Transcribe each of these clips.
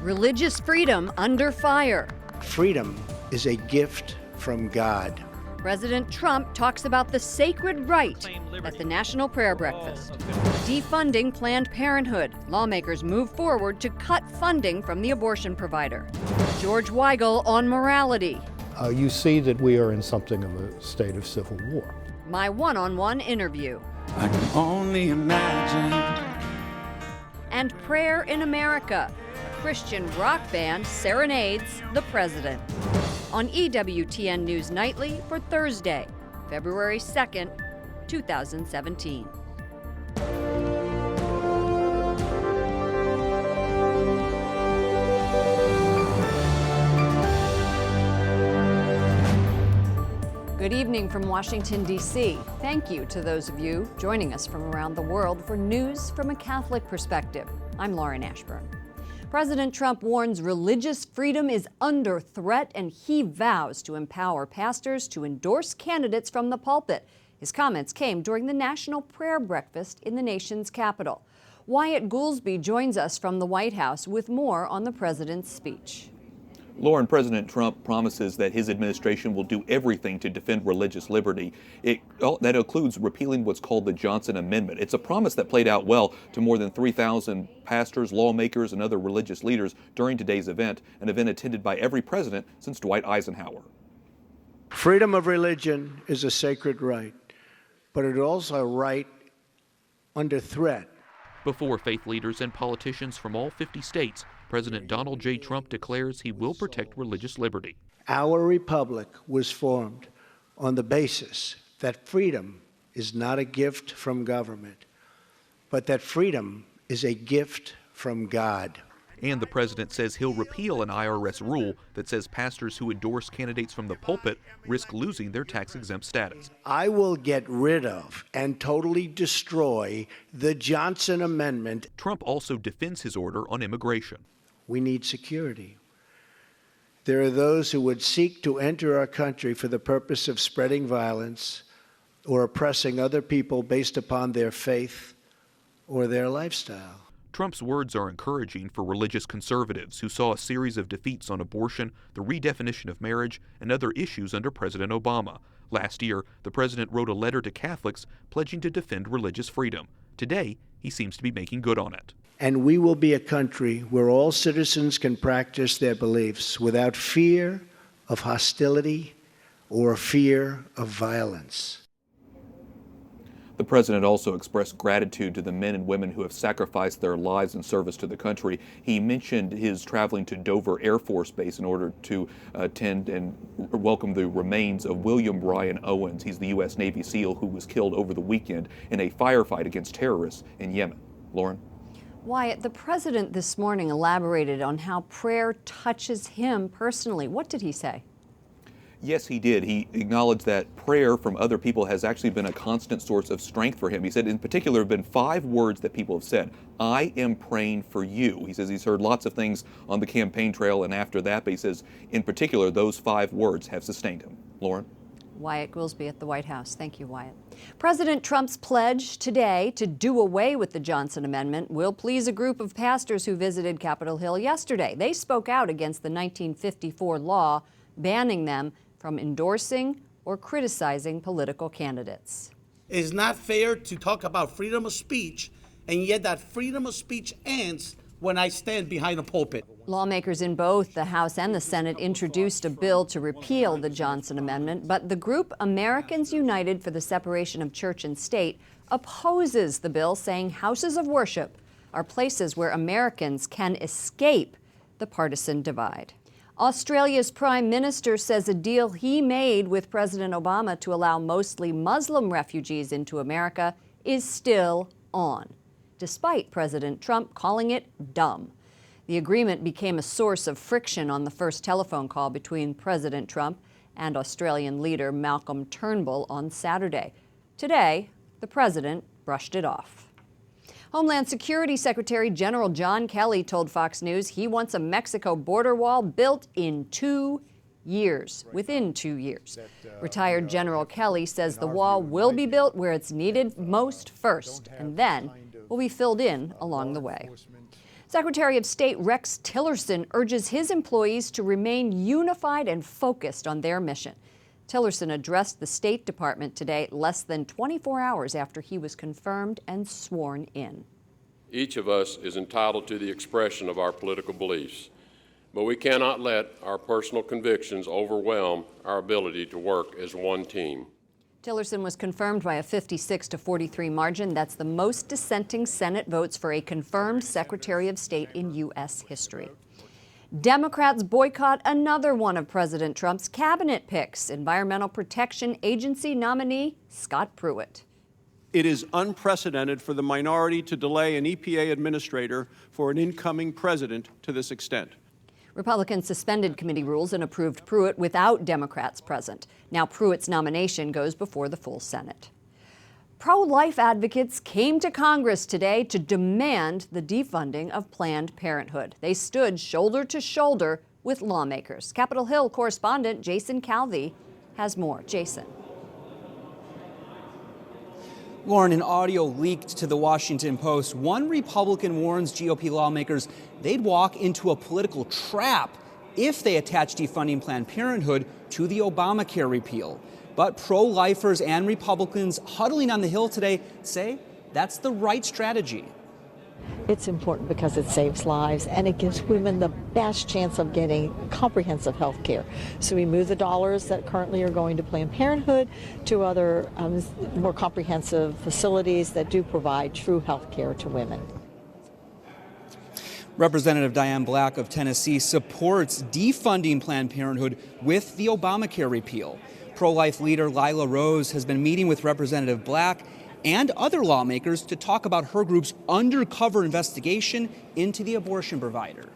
Religious freedom under fire. Freedom is a gift from God. President Trump talks about the sacred right at the National Prayer Breakfast. Defunding Planned Parenthood. Lawmakers move forward to cut funding from the abortion provider. George Weigel on morality. You see that we are in something of a state of civil war. My one-on-one interview. I can only imagine. And Prayer in America. A Christian rock band serenades the president. On EWTN News Nightly for Thursday, February 2nd, 2017. Good evening from Washington, D.C. Thank you to those of you joining us from around the world for news from a Catholic perspective. I'm Lauren Ashburn. President Trump warns religious freedom is under threat, and he vows to empower pastors to endorse candidates from the pulpit. His comments came during the National Prayer Breakfast in the nation's capital. Wyatt Goolsbee joins us from the White House with more on the president's speech. Lauren, President Trump promises that his administration will do everything to defend religious liberty. That includes repealing what's called the Johnson Amendment. It's a promise that played out well to more than 3,000 pastors, lawmakers, and other religious leaders during today's event, an event attended by every president since Dwight Eisenhower. Freedom of religion is a sacred right, but it is also a right under threat. Before faith leaders and politicians from all 50 states, President Donald J. Trump declares he will protect religious liberty. Our republic was formed on the basis that freedom is not a gift from government, but that freedom is a gift from God. And the president says he'll repeal an IRS rule that says pastors who endorse candidates from the pulpit risk losing their tax-exempt status. I will get rid of and totally destroy the Johnson Amendment. Trump also defends his order on immigration. We need security. There are those who would seek to enter our country for the purpose of spreading violence or oppressing other people based upon their faith or their lifestyle. Trump's words are encouraging for religious conservatives who saw a series of defeats on abortion, the redefinition of marriage, and other issues under President Obama. Last year, the president wrote a letter to Catholics pledging to defend religious freedom. Today, he seems to be making good on it. And we will be a country where all citizens can practice their beliefs without fear of hostility or fear of violence. The president also expressed gratitude to the men and women who have sacrificed their lives in service to the country. He mentioned his traveling to Dover Air Force Base in order to attend and welcome the remains of William Ryan Owens. He's the U.S. Navy SEAL who was killed over the weekend in a firefight against terrorists in Yemen. Lauren? Wyatt, the president this morning elaborated on how prayer touches him personally. What did he say? Yes, he did. He acknowledged that prayer from other people has actually been a constant source of strength for him. He said in particular there have been 5 words that people have said. I am praying for you. He says he's heard lots of things on the campaign trail and after that, but he says in particular those 5 words have sustained him. Lauren? Wyatt Goolsbee at the White House. Thank you, Wyatt. President Trump's pledge today to do away with the Johnson Amendment will please a group of pastors who visited Capitol Hill yesterday. They spoke out against the 1954 law banning them from endorsing or criticizing political candidates. It's not fair to talk about freedom of speech, and yet that freedom of speech ends when I stand behind a pulpit. Lawmakers in both the House and the Senate introduced a bill to repeal the Johnson Amendment, but the group Americans United for the Separation of Church and State opposes the bill, saying houses of worship are places where Americans can escape the partisan divide. Australia's Prime Minister says a deal he made with President Obama to allow mostly Muslim refugees into America is still on, despite President Trump calling it dumb. The agreement became a source of friction on the first telephone call between President Trump and Australian leader Malcolm Turnbull on Saturday. Today, the president brushed it off. Homeland Security Secretary General John Kelly told Fox News he wants a Mexico border wall built in 2 years, within 2 years. Retired General Kelly says the wall will be built where it's needed most first, and then will be filled in along the way. Secretary of State Rex Tillerson urges his employees to remain unified and focused on their mission. Tillerson addressed the State Department today, less than 24 hours after he was confirmed and sworn in. Each of us is entitled to the expression of our political beliefs, but we cannot let our personal convictions overwhelm our ability to work as one team. Tillerson was confirmed by a 56-43 margin. That's the most dissenting Senate votes for a confirmed Secretary of State in U.S. history. Democrats boycott another one of President Trump's cabinet picks, Environmental Protection Agency nominee Scott Pruitt. It is unprecedented for the minority to delay an EPA administrator for an incoming president to this extent. Republicans suspended committee rules and approved Pruitt without Democrats present. Now Pruitt's nomination goes before the full Senate. Pro-life advocates came to Congress today to demand the defunding of Planned Parenthood. They stood shoulder to shoulder with lawmakers. Capitol Hill correspondent Jason Calvi has more. Jason. Lauren, an audio leaked to the Washington Post. One Republican warns GOP lawmakers they'd walk into a political trap if they attach defunding Planned Parenthood to the Obamacare repeal. But pro-lifers and Republicans huddling on the Hill today say that's the right strategy. It's important because it saves lives and it gives women the best chance of getting comprehensive health care. So we move the dollars that currently are going to Planned Parenthood to other more comprehensive facilities that do provide true health care to women. Representative Diane Black of Tennessee supports defunding Planned Parenthood with the Obamacare repeal. Pro-life leader Lila Rose has been meeting with Representative Black and other lawmakers to talk about her group's undercover investigation into the abortion provider.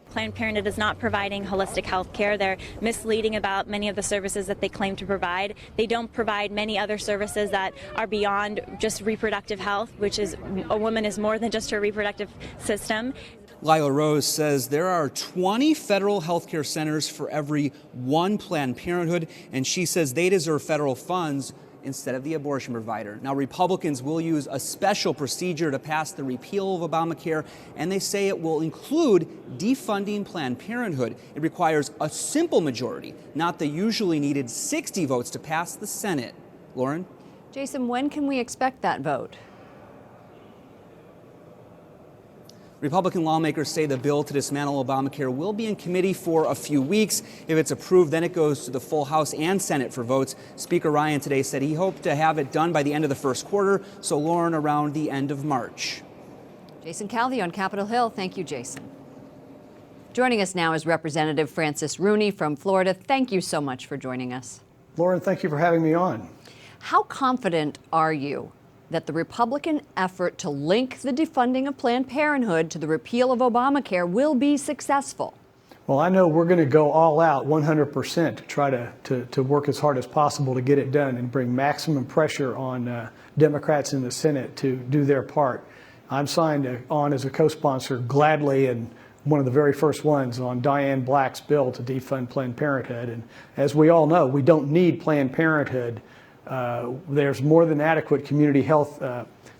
Planned Parenthood is not providing holistic health care. They're misleading about many of the services that they claim to provide. They don't provide many other services that are beyond just reproductive health, which is a woman is more than just her reproductive system. Lila Rose says there are 20 federal health care centers for every one Planned Parenthood, and she says they deserve federal funds instead of the abortion provider. Now, Republicans will use a special procedure to pass the repeal of Obamacare, and they say it will include defunding Planned Parenthood. It requires a simple majority, not the usually needed 60 votes to pass the Senate. Lauren? Jason, when can we expect that vote? Republican lawmakers say the bill to dismantle Obamacare will be in committee for a few weeks. If it's approved, then it goes to the full House and Senate for votes. Speaker Ryan today said he hoped to have it done by the end of the first quarter, so Lauren, around the end of March. Jason Calvi on Capitol Hill. Thank you, Jason. Joining us now is Representative Francis Rooney from Florida. Thank you so much for joining us. Lauren, thank you for having me on. How confident are you that the Republican effort to link the defunding of Planned Parenthood to the repeal of Obamacare will be successful? Well, I know we're going to go all out 100% to try to work as hard as possible to get it done and bring maximum pressure on Democrats in the Senate to do their part. I'm signed on as a co-sponsor gladly and one of the very first ones on Diane Black's bill to defund Planned Parenthood. And as we all know, we don't need Planned Parenthood. There's more than adequate community health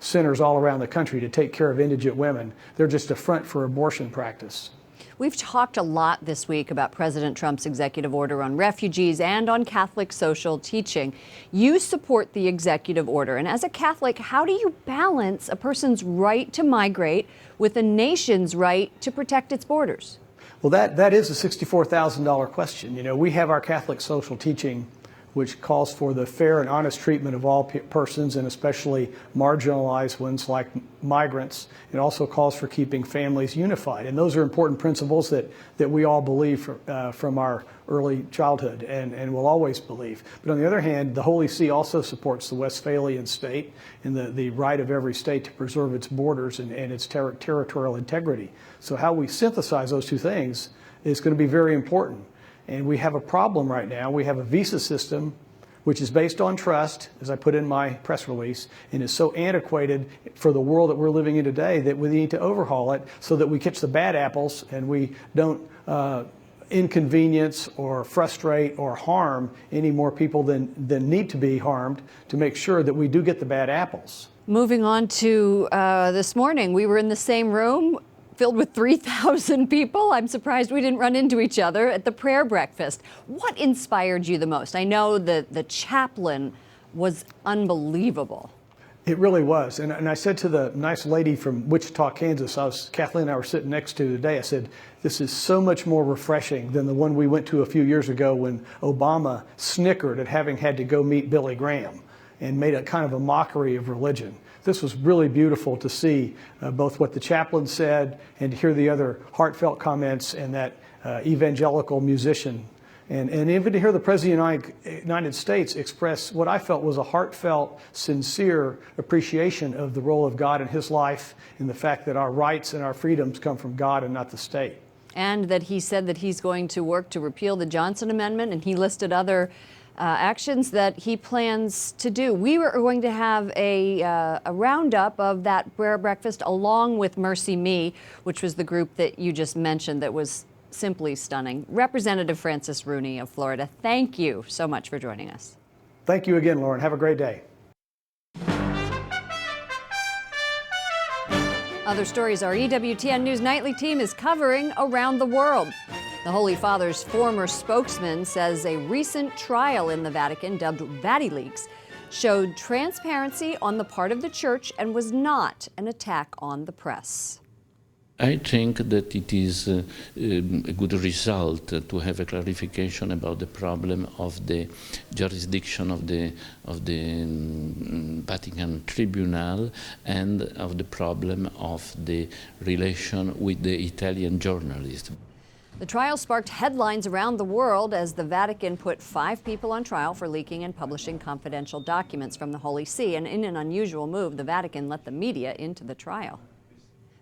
centers all around the country to take care of indigent women. They're just a front for abortion practice. We've talked a lot this week about President Trump's executive order on refugees and on Catholic social teaching. You support the executive order, and as a Catholic, how do you balance a person's right to migrate with a nation's right to protect its borders? Well, that is a $64,000 question. You know, we have our Catholic social teaching, which calls for the fair and honest treatment of all persons, and especially marginalized ones like migrants. It also calls for keeping families unified. And those are important principles that we all believe from our early childhood and will always believe. But on the other hand, the Holy See also supports the Westphalian state and the right of every state to preserve its borders and its territorial integrity. So how we synthesize those two things is going to be very important. And we have a problem right now. We have a visa system which is based on trust, as I put in my press release, and is so antiquated for the world that we're living in today that we need to overhaul it so that we catch the bad apples and we don't inconvenience or frustrate or harm any more people than need to be harmed, to make sure that we do get the bad apples. Moving on to this morning, we were in the same room filled with 3,000 people. I'm surprised we didn't run into each other at the prayer breakfast. What inspired you the most? I know that the chaplain was unbelievable. It really was. And I said to the nice lady from Wichita, Kansas, Kathleen and I were sitting next to today, I said, this is so much more refreshing than the one we went to a few years ago when Obama snickered at having had to go meet Billy Graham and made a kind of a mockery of religion. This was really beautiful to see both what the chaplain said and to hear the other heartfelt comments and that evangelical musician. And even to hear the President of the United States express what I felt was a heartfelt, sincere appreciation of the role of God in his life and the fact that our rights and our freedoms come from God and not the state. And that he said that he's going to work to repeal the Johnson Amendment, and he listed other actions that he plans to do. We were going to have a roundup of that prayer breakfast along with Mercy Me, which was the group that you just mentioned that was simply stunning. Representative Francis Rooney of Florida, thank you so much for joining us. Thank you again, Lauren. Have a great day. Other stories our EWTN News Nightly team is covering around the world. The Holy Father's former spokesman says a recent trial in the Vatican, dubbed VatiLeaks, showed transparency on the part of the Church and was not an attack on the press. I think that it is a good result to have a clarification about the problem of the jurisdiction of the Vatican Tribunal and of the problem of the relation with the Italian journalist. The trial sparked headlines around the world as the Vatican put 5 people on trial for leaking and publishing confidential documents from the Holy See. And in an unusual move, the Vatican let the media into the trial.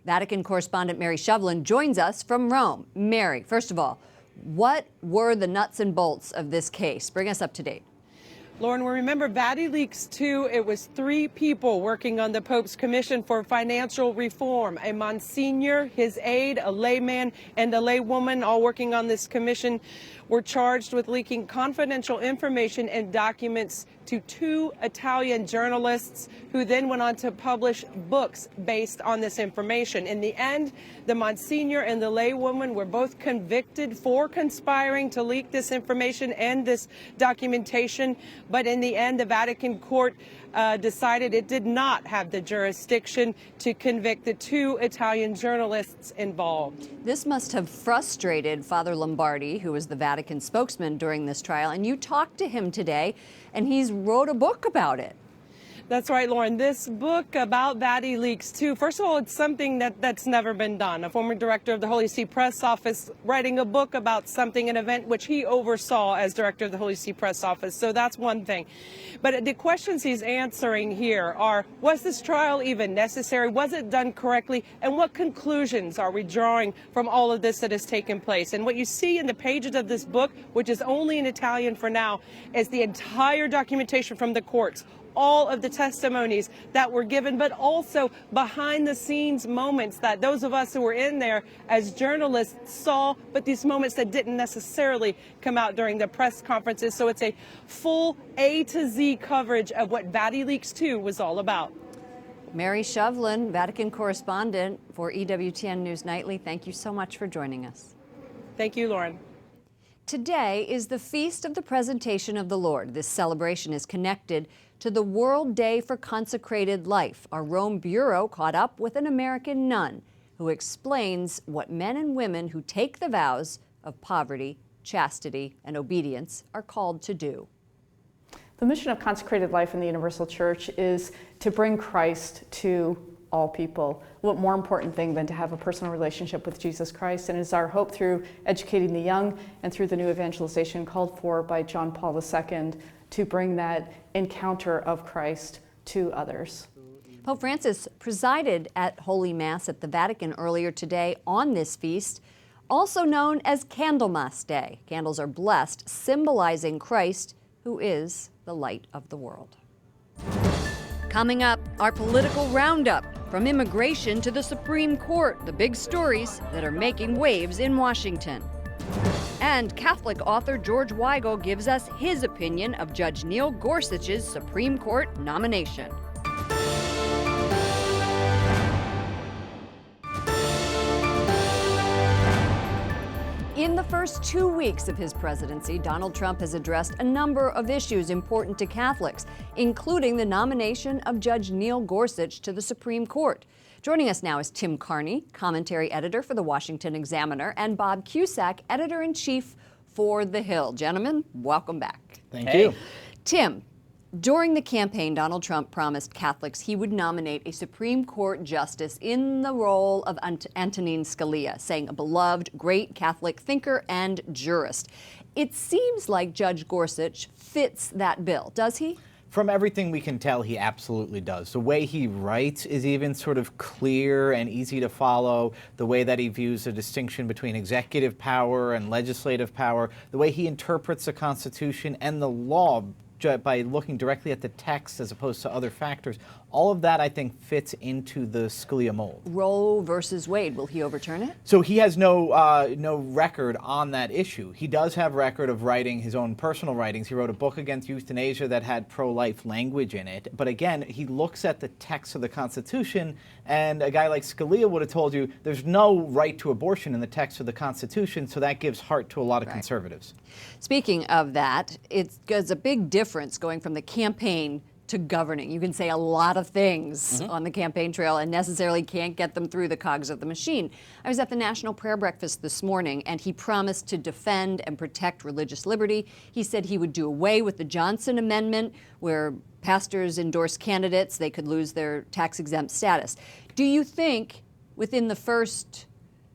Vatican correspondent Mary Shovlin joins us from Rome. Mary, first of all, what were the nuts and bolts of this case? Bring us up to date. Lauren, we remember VatiLeaks 2. It was 3 people working on the Pope's Commission for Financial Reform. A Monsignor, his aide, a layman, and a laywoman, all working on this commission, were charged with leaking confidential information and documents to 2 Italian journalists who then went on to publish books based on this information. In the end, the Monsignor and the laywoman were both convicted for conspiring to leak this information and this documentation. But in the end, the Vatican court decided it did not have the jurisdiction to convict the 2 Italian journalists involved. This must have frustrated Father Lombardi, who was the Vatican spokesman during this trial, and you talked to him today, and he's wrote a book about it. That's right, Lauren. This book about VatiLeaks 2, first of all, it's something that's never been done. A former director of the Holy See Press Office writing a book about something, an event which he oversaw as director of the Holy See Press Office. So that's one thing. But the questions he's answering here are, was this trial even necessary? Was it done correctly? And what conclusions are we drawing from all of this that has taken place? And what you see in the pages of this book, which is only in Italian for now, is the entire documentation from the courts, all of the testimonies that were given, but also behind the scenes moments that those of us who were in there as journalists saw, but these moments that didn't necessarily come out during the press conferences. So it's a full A to Z coverage of what VatiLeaks 2 was all about. Mary Shovlin, Vatican correspondent for EWTN News Nightly, thank you so much for joining us. Thank you, Lauren. Today is the Feast of the Presentation of the Lord. This celebration is connected to the World Day for Consecrated Life. Our Rome Bureau caught up with an American nun who explains what men and women who take the vows of poverty, chastity, and obedience are called to do. The mission of Consecrated Life in the Universal Church is to bring Christ to all people. What more important thing than to have a personal relationship with Jesus Christ? And it is our hope through educating the young and through the new evangelization called for by John Paul II to bring that encounter of Christ to others. Pope Francis presided at Holy Mass at the Vatican earlier today on this feast, also known as Candlemas Day. Candles are blessed, symbolizing Christ, who is the light of the world. Coming up, our political roundup. From immigration to the Supreme Court, the big stories that are making waves in Washington. And Catholic author George Weigel gives us his opinion of Judge Neil Gorsuch's Supreme Court nomination. In the first 2 weeks of his presidency, Donald Trump has addressed a number of issues important to Catholics, including the nomination of Judge Neil Gorsuch to the Supreme Court. Joining us now is Tim Carney, commentary editor for the Washington Examiner, and Bob Cusack, editor-in-chief for The Hill. Gentlemen, welcome back. Thank you. Tim, during the campaign, Donald Trump promised Catholics he would nominate a Supreme Court justice in the role of Antonin Scalia, saying a beloved, great Catholic thinker and jurist. It seems like Judge Gorsuch fits that bill, does he? From everything we can tell, he absolutely does. The way he writes is even sort of clear and easy to follow. The way that he views the distinction between executive power and legislative power. The way he interprets the Constitution and the law by looking directly at the text as opposed to other factors. All of that, I think, fits into the Scalia mold. Roe versus Wade, will he overturn it? So he has no record on that issue. He does have record of writing his own personal writings. He wrote a book against euthanasia that had pro-life language in it. But again, he looks at the text of the Constitution, and a guy like Scalia would have told you there's no right to abortion in the text of the Constitution, so that gives heart to a lot of conservatives. Speaking of that, it's a big difference going from the campaign to governing. You can say a lot of things on the campaign trail and necessarily can't get them through the cogs of the machine. I was at the National Prayer Breakfast this morning, and he promised to defend and protect religious liberty. He said he would do away with the Johnson Amendment, where pastors endorse candidates, they could lose their tax-exempt status. Do you think within the first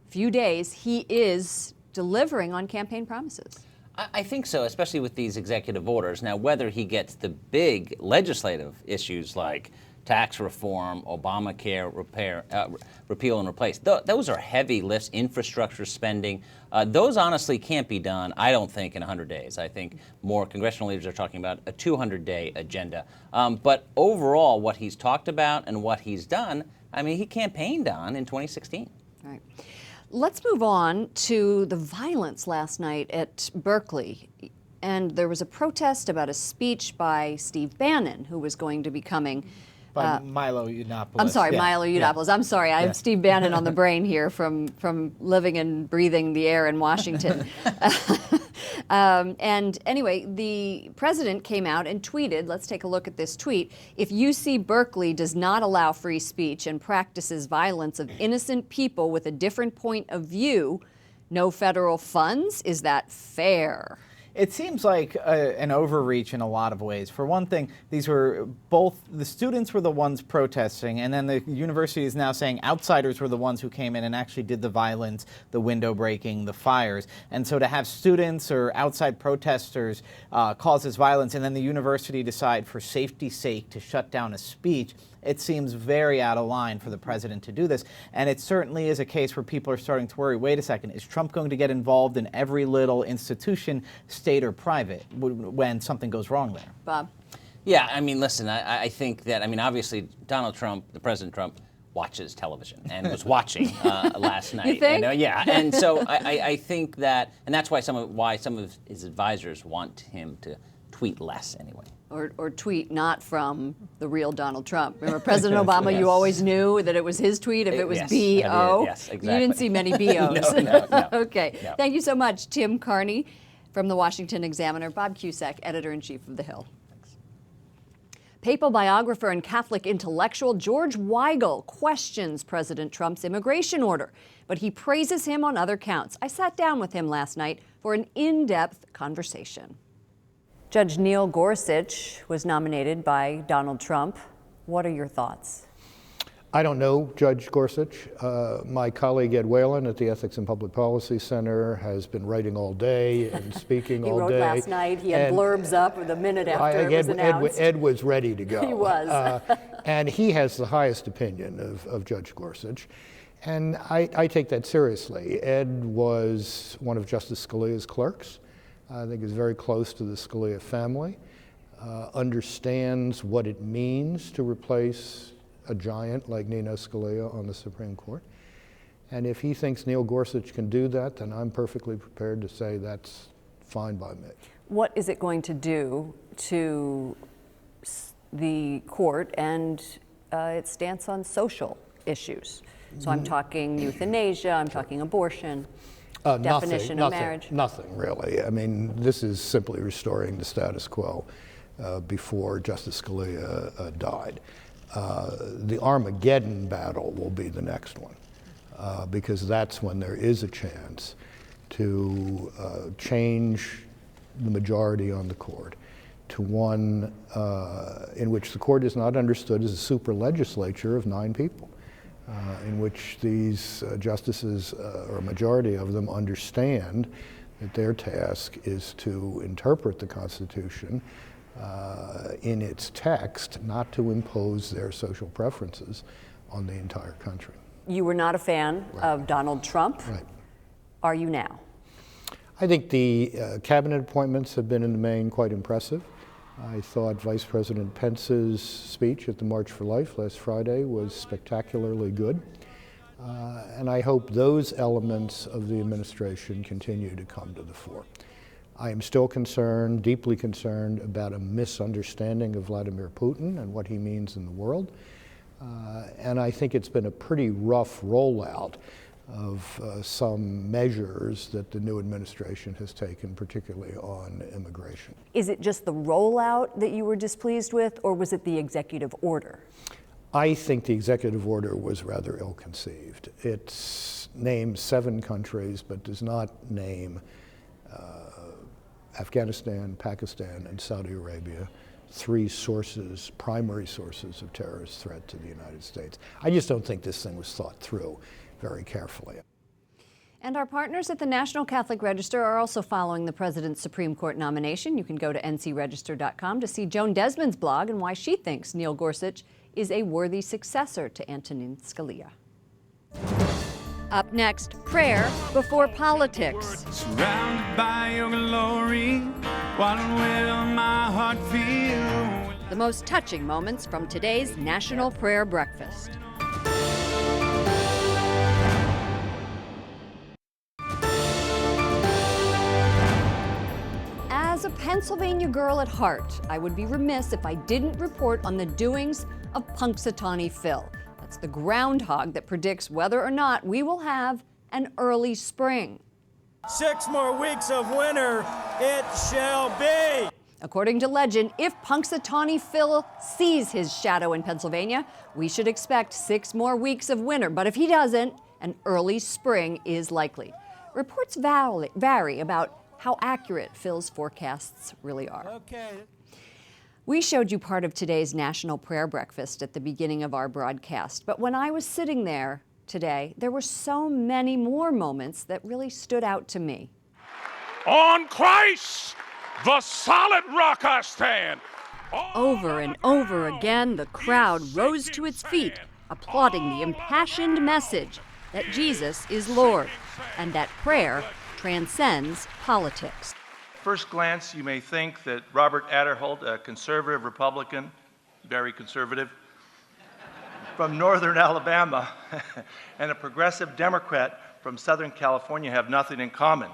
few days he is delivering on campaign promises? I think so, especially with these executive orders. Now, whether he gets the big legislative issues like tax reform, Obamacare, repeal and replace, those are heavy lifts, infrastructure spending. Those honestly can't be done, I don't think, in 100 days. I think more congressional leaders are talking about a 200-day agenda. But overall, what he's talked about and what he's done, I mean, he campaigned on in 2016. All right. Let's move on to the violence last night at Berkeley. And there was a protest about a speech by Steve Bannon, who was going to be coming. By Milo Yiannopoulos. I'm sorry, Milo Yiannopoulos. I'm sorry, I have Steve Bannon on the brain here from living and breathing the air in Washington. And anyway, the president came out and tweeted, let's take a look at this tweet, "If UC Berkeley does not allow free speech and practices violence of innocent people with a different point of view, no federal funds? Is that fair?" It seems like an overreach in a lot of ways. For one thing, these were both, the students were the ones protesting, and then the university is now saying outsiders were the ones who came in and actually did the violence, the window breaking, the fires. And so to have students or outside protesters causes violence, and then the university decide for safety's sake to shut down a speech, it seems very out of line for the president to do this. And it certainly is a case where people are starting to worry, wait a second, is Trump going to get involved in every little institution, state or private, when something goes wrong there? Bob? Yeah, I mean, listen, I think that, I mean, obviously, Donald Trump, the President Trump, watches television and was watching last night. You think? Yeah, and so I think that, and that's why some of his advisors want him to tweet less anyway. Or tweet not from the real Donald Trump. Remember, President Obama, you always knew that it was his tweet if it was B.O. Yes, exactly. You didn't see many B.O.s. No. Okay. No. Thank you so much, Tim Carney from the Washington Examiner, Bob Cusack, editor-in-chief of The Hill. Thanks. Papal biographer and Catholic intellectual George Weigel questions President Trump's immigration order, but he praises him on other counts. I sat down with him last night for an in-depth conversation. Judge Neil Gorsuch was nominated by Donald Trump. What are your thoughts? I don't know Judge Gorsuch. My colleague Ed Whalen at the Ethics and Public Policy Center has been writing all day and speaking all day. He wrote last night. He had blurbs up the minute after it was announced. Ed was ready to go. He was. And he has the highest opinion of Judge Gorsuch. And I take that seriously. Ed was one of Justice Scalia's clerks. I think is very close to the Scalia family, understands what it means to replace a giant like Nino Scalia on the Supreme Court. And if he thinks Neil Gorsuch can do that, then I'm perfectly prepared to say that's fine by me. What is it going to do to the court and its stance on social issues? So I'm talking euthanasia, I'm talking abortion. definition of marriage? Nothing, really. I mean, this is simply restoring the status quo before Justice Scalia died. The Armageddon battle will be the next one, because that's when there is a chance to change the majority on the court to one in which the court is not understood as a super legislature of 9 people, in which these justices, or a majority of them, understand that their task is to interpret the Constitution in its text, not to impose their social preferences on the entire country. You were not a fan of Donald Trump. Right. Are you now? I think the cabinet appointments have been in the main quite impressive. I thought Vice President Pence's speech at the March for Life last Friday was spectacularly good. And I hope those elements of the administration continue to come to the fore. I am still concerned, deeply concerned, about a misunderstanding of Vladimir Putin and what he means in the world. And I think it's been a pretty rough rollout of some measures that the new administration has taken, particularly on immigration. Is it just the rollout that you were displeased with, or was it the executive order? I think the executive order was rather ill-conceived. It names 7 countries, but does not name Afghanistan, Pakistan, and Saudi Arabia, 3 sources, primary sources of terrorist threat to the United States. I just don't think this thing was thought through very carefully. And our partners at the National Catholic Register are also following the President's Supreme Court nomination. You can go to ncregister.com to see Joan Desmond's blog and why she thinks Neil Gorsuch is a worthy successor to Antonin Scalia. Up next, prayer before politics. Surrounded by your glory, what will my heart feel? The most touching moments from today's National Prayer Breakfast. As a Pennsylvania girl at heart, I would be remiss if I didn't report on the doings of Punxsutawney Phil. That's the groundhog that predicts whether or not we will have an early spring. 6 more weeks of winter, it shall be. According to legend, if Punxsutawney Phil sees his shadow in Pennsylvania, we should expect 6 more weeks of winter. But if he doesn't, an early spring is likely. Reports vary about how accurate Phil's forecasts really are. Okay. We showed you part of today's National Prayer Breakfast at the beginning of our broadcast, but when I was sitting there today, there were so many more moments that really stood out to me. On Christ, the solid rock I stand. Over and over again, the crowd rose to its feet, applauding the impassioned message that Jesus is Lord and that prayer transcends politics. First glance, you may think that Robert Adderholt, a conservative Republican, very conservative, from northern Alabama, and a progressive Democrat from Southern California have nothing in common.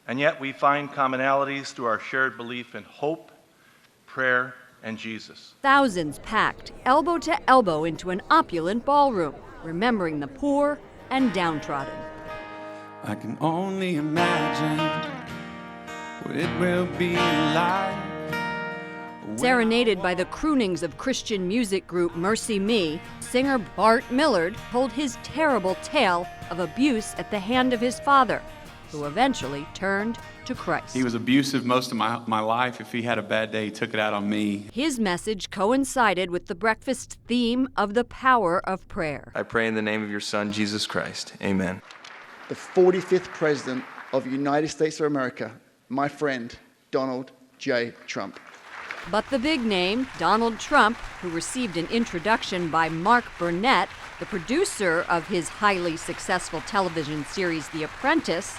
And yet we find commonalities through our shared belief in hope, prayer, and Jesus. Thousands packed elbow to elbow into an opulent ballroom, remembering the poor and downtrodden. I can only imagine what it will be like. Serenaded by the croonings of Christian music group Mercy Me, singer Bart Millard told his terrible tale of abuse at the hand of his father, who eventually turned to Christ. He was abusive most of my life. If he had a bad day, he took it out on me. His message coincided with the breakfast theme of the power of prayer. I pray in the name of your Son, Jesus Christ. Amen. The 45th President of the United States of America, my friend, Donald J. Trump. But the big name, Donald Trump, who received an introduction by Mark Burnett, the producer of his highly successful television series The Apprentice,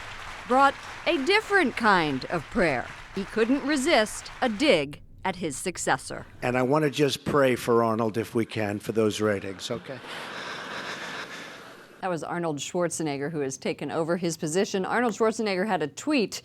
brought a different kind of prayer. He couldn't resist a dig at his successor. And I want to just pray for Arnold, if we can, for those ratings, okay? That was Arnold Schwarzenegger, who has taken over his position. Arnold Schwarzenegger had a tweet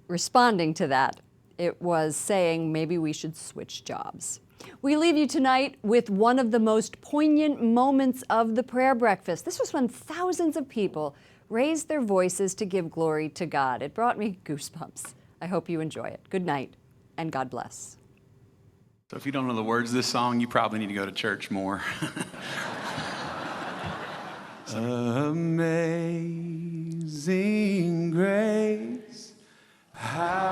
responding to that. It was saying maybe we should switch jobs. We leave you tonight with one of the most poignant moments of the prayer breakfast. This was when thousands of people raised their voices to give glory to God. It brought me goosebumps. I hope you enjoy it. Good night, and God bless. So if you don't know the words of this song, you probably need to go to church more. Amazing grace, how